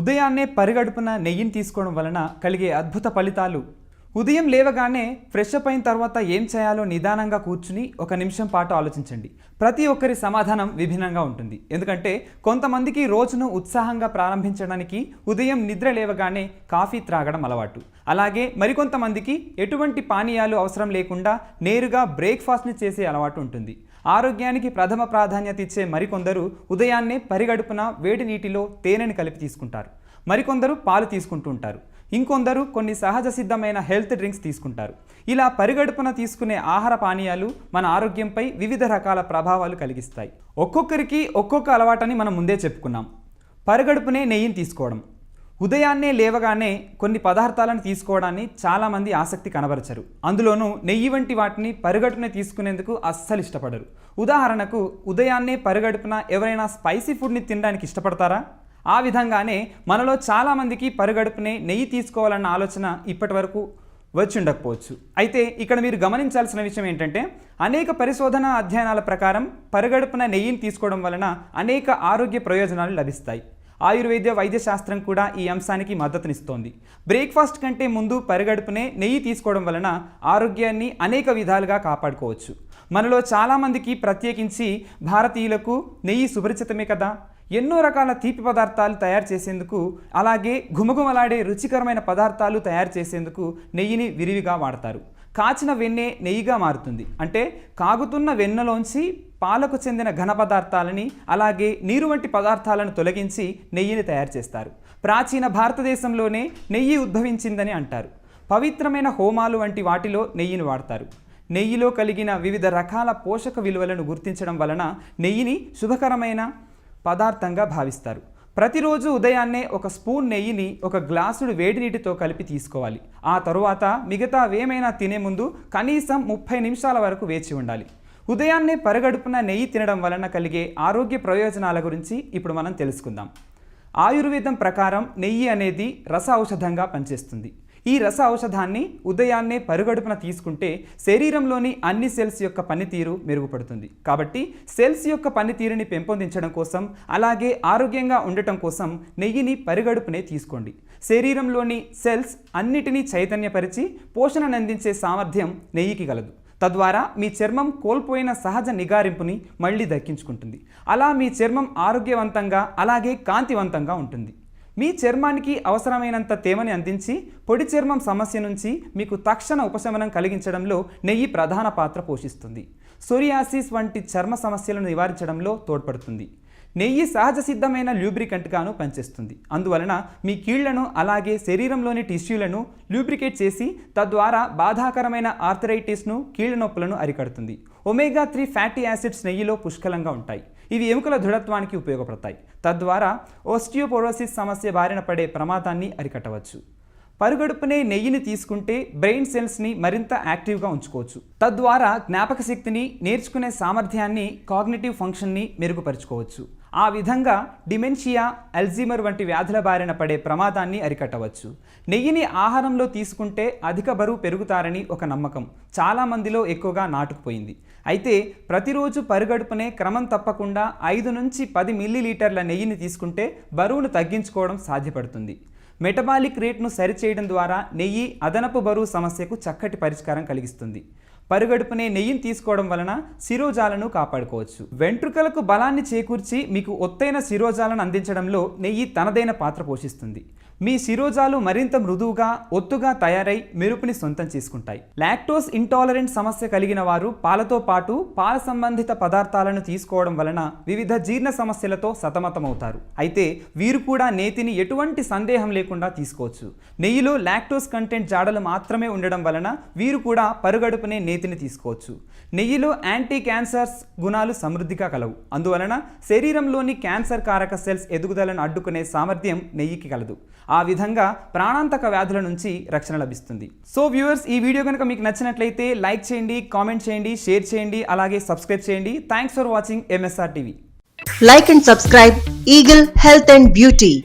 ఉదయాన్నే పరిగడుపున నెయ్యిని తీసుకోవడం వలన కలిగే అద్భుత ఫలితాలు. ఉదయం లేవగానే ఫ్రెష్ అప్ అయిన తర్వాత ఏం చేయాలో నిదానంగా కూర్చుని ఒక నిమిషం పాటు ఆలోచించండి. ప్రతి ఒక్కరి సమాధానం విభిన్నంగా ఉంటుంది. ఎందుకంటే కొంతమందికి రోజును ఉత్సాహంగా ప్రారంభించడానికి ఉదయం నిద్ర లేవగానే కాఫీ త్రాగడం అలవాటు. అలాగే మరికొంతమందికి ఎటువంటి పానీయాలు అవసరం లేకుండా నేరుగా బ్రేక్ఫాస్ట్ని చేసే అలవాటు ఉంటుంది. ఆరోగ్యానికి ప్రథమ ప్రాధాన్యత ఇచ్చే మరికొందరు ఉదయాన్నే పరిగడుపున వేడి నీటిలో తేనెని కలిపి తీసుకుంటారు. మరికొందరు పాలు తీసుకుంటూ ఉంటారు. ఇంకొందరు కొన్ని సహజ సిద్ధమైన హెల్త్ డ్రింక్స్ తీసుకుంటారు. ఇలా పరిగడుపున తీసుకునే ఆహార పానీయాలు మన ఆరోగ్యంపై వివిధ రకాల ప్రభావాలు కలిగిస్తాయి. ఒక్కొక్కరికి ఒక్కొక్క అలవాటని మనం ముందే చెప్పుకున్నాం. పరిగడుపునే నెయ్యిని తీసుకోవడం. ఉదయాన్నే లేవగానే కొన్ని పదార్థాలను తీసుకోవడాన్ని చాలామంది ఆసక్తి కనబరచరు. అందులోనూ నెయ్యి వంటి వాటిని పరిగడుపునే తీసుకునేందుకు అస్సలు ఇష్టపడరు. ఉదాహరణకు ఉదయాన్నే పరిగడుపున ఎవరైనా స్పైసీ ఫుడ్ని తినడానికి ఇష్టపడతారా? ఆ విధంగానే మనలో చాలామందికి పరిగడుపునే నెయ్యి తీసుకోవాలన్న ఆలోచన ఇప్పటి వరకు వచ్చి ఉండకపోవచ్చు. అయితే ఇక్కడ మీరు గమనించాల్సిన విషయం ఏంటంటే అనేక పరిశోధన అధ్యయనాల ప్రకారం పరిగడుపున నెయ్యిని తీసుకోవడం వలన అనేక ఆరోగ్య ప్రయోజనాలు లభిస్తాయి. ఆయుర్వేద వైద్య శాస్త్రం కూడా ఈ అంశానికి మద్దతునిస్తోంది. బ్రేక్ఫాస్ట్ కంటే ముందు పరిగడుపునే నెయ్యి తీసుకోవడం వలన ఆరోగ్యాన్ని అనేక విధాలుగా కాపాడుకోవచ్చు. మనలో చాలామందికి, ప్రత్యేకించి భారతీయులకు నెయ్యి సుపరిచితమే కదా. ఎన్నో రకాల తీపి పదార్థాలు తయారు చేసేందుకు, అలాగే ఘుమఘుమలాడే రుచికరమైన పదార్థాలు తయారు చేసేందుకు నెయ్యిని విరివిగా వాడతారు. కాచిన వెన్నె నెయ్యిగా మారుతుంది. అంటే కాగుతున్న వెన్నలోంచి పాలకు చెందిన ఘన పదార్థాలని, అలాగే నీరు వంటి పదార్థాలను తొలగించి నెయ్యిని తయారు చేస్తారు. ప్రాచీన భారతదేశంలోనే నెయ్యి ఉద్భవించిందని అంటారు. పవిత్రమైన హోమాలు వంటి వాటిలో నెయ్యిని వాడతారు. నెయ్యిలో కలిగిన వివిధ రకాల పోషక విలువలను గుర్తించడం వలన నెయ్యిని శుభకరమైన పదార్థంగా భావిస్తారు. ప్రతిరోజు ఉదయాన్నే ఒక స్పూన్ నెయ్యిని ఒక గ్లాసుడు వేడి నీటితో కలిపి తీసుకోవాలి. ఆ తరువాత మిగతావేమైనా తినే ముందు కనీసం 30 నిమిషాల వరకు వేచి ఉండాలి. ఉదయాన్నే పరిగడుపున నెయ్యి తినడం వలన కలిగే ఆరోగ్య ప్రయోజనాల గురించి ఇప్పుడు మనం తెలుసుకుందాం. ఆయుర్వేదం ప్రకారం నెయ్యి అనేది రస ఔషధంగా పనిచేస్తుంది. ఈ రస ఔషధాన్ని ఉదయాన్నే పరిగడుపున తీసుకుంటే శరీరంలోని అన్ని సెల్స్ యొక్క పనితీరు మెరుగుపడుతుంది. కాబట్టి సెల్స్ యొక్క పనితీరుని పెంపొందించడం కోసం, అలాగే ఆరోగ్యంగా ఉండటం కోసం నెయ్యిని పరిగడుపునే తీసుకోండి. శరీరంలోని సెల్స్ అన్నిటినీ చైతన్యపరిచి పోషణను అందించే సామర్థ్యం నెయ్యికి కలదు. తద్వారా మీ చర్మం కోల్పోయిన సహజ నిగారింపుని మళ్ళీ దక్కించుకుంటుంది. అలా మీ చర్మం ఆరోగ్యవంతంగా, అలాగే కాంతివంతంగా ఉంటుంది. మీ చర్మానికి అవసరమైనంత తేమని అందించి పొడి చర్మం సమస్య నుంచి మీకు తక్షణ ఉపశమనం కలిగించడంలో నెయ్యి ప్రధాన పాత్ర పోషిస్తుంది. సోరియాసిస్ వంటి చర్మ సమస్యలను నివారించడంలో తోడ్పడుతుంది. నెయ్యి సహజ సిద్ధమైన ల్యూబ్రికెంట్గాను పనిచేస్తుంది. అందువలన మీ కీళ్లను, అలాగే శరీరంలోని టిష్యూలను ల్యూబ్రికేట్ చేసి తద్వారా బాధాకరమైన ఆర్థరైటిస్ను, కీళ్ల నొప్పులను అరికడుతుంది. ఒమేగా 3 ఫ్యాటీ యాసిడ్స్ నెయ్యిలో పుష్కలంగా ఉంటాయి. ఇవి ఎముకల దృఢత్వానికి ఉపయోగపడతాయి. తద్వారా ఓస్టియోపోరోసిస్ సమస్య బారిన పడే ప్రమాదాన్ని అరికట్టవచ్చు. పరిగడుపునే నెయ్యిని తీసుకుంటే బ్రెయిన్ సెల్స్ని మరింత యాక్టివ్గా ఉంచుకోవచ్చు. తద్వారా జ్ఞాపక శక్తిని, నేర్చుకునే సామర్థ్యాన్ని, కాగ్నిటివ్ ఫంక్షన్ని మెరుగుపరుచుకోవచ్చు. ఆ విధంగా డిమెన్షియా, అల్జీమర్ వంటి వ్యాధుల బారిన పడే ప్రమాదాన్ని అరికట్టవచ్చు. నెయ్యిని ఆహారంలో తీసుకుంటే అధిక బరువు పెరుగుతారని ఒక నమ్మకం చాలామందిలో ఎక్కువగా నాటుకుపోయింది. అయితే ప్రతిరోజు పరిగడుపునే క్రమం తప్పకుండా 5 నుంచి 10 మిల్లీలీటర్ల నెయ్యిని తీసుకుంటే బరువును తగ్గించుకోవడం సాధ్యపడుతుంది. మెటబాలిక్ రేట్ను సరిచేయడం ద్వారా నెయ్యి అదనపు బరువు సమస్యకు చక్కటి పరిష్కారం కలిగిస్తుంది. పరిగడుపునే నెయ్యిని తీసుకోవడం వలన శిరోజాలను కాపాడుకోవచ్చు. వెంట్రుకలకు బలాన్ని చేకూర్చి మీకు ఒత్తైన శిరోజాలను అందించడంలో నెయ్యి తనదైన పాత్ర పోషిస్తుంది. మీ శిరోజాలు మరింత మృదువుగా, ఒత్తుగా తయారై మెరుపుని సొంతం చేసుకుంటాయి. లాక్టోస్ ఇంటాలరెంట్ సమస్య కలిగిన వారు పాలతో పాటు పాల సంబంధిత పదార్థాలను తీసుకోవడం వలన వివిధ జీర్ణ సమస్యలతో సతమతమవుతారు. అయితే వీరు కూడా నేతిని ఎటువంటి సందేహం లేకుండా తీసుకోవచ్చు. నెయ్యిలో లాక్టోస్ కంటెంట్ జాడలు మాత్రమే ఉండడం వలన వీరు కూడా పరిగడుపునే నేతిని తీసుకోవచ్చు. నెయ్యిలో యాంటీ క్యాన్సర్స్ గుణాలు సమృద్ధిగా కలవు. అందువలన శరీరంలోని క్యాన్సర్ కారక సెల్స్ ఎదుగుదలను అడ్డుకునే సామర్థ్యం నెయ్యికి కలదు. ఆ విధంగా ప్రాణాంతక వ్యాధుల నుంచి రక్షణ లభిస్తుంది. సో వ్యూవర్స్, ఈ వీడియో కనుక మీకు నచ్చినట్లయితే లైక్ చేయండి, కామెంట్ చేయండి, షేర్ చేయండి, అలాగే సబ్స్క్రైబ్ చేయండి. Thanks for watching MSR TV. Like and subscribe Eagle Health and Beauty.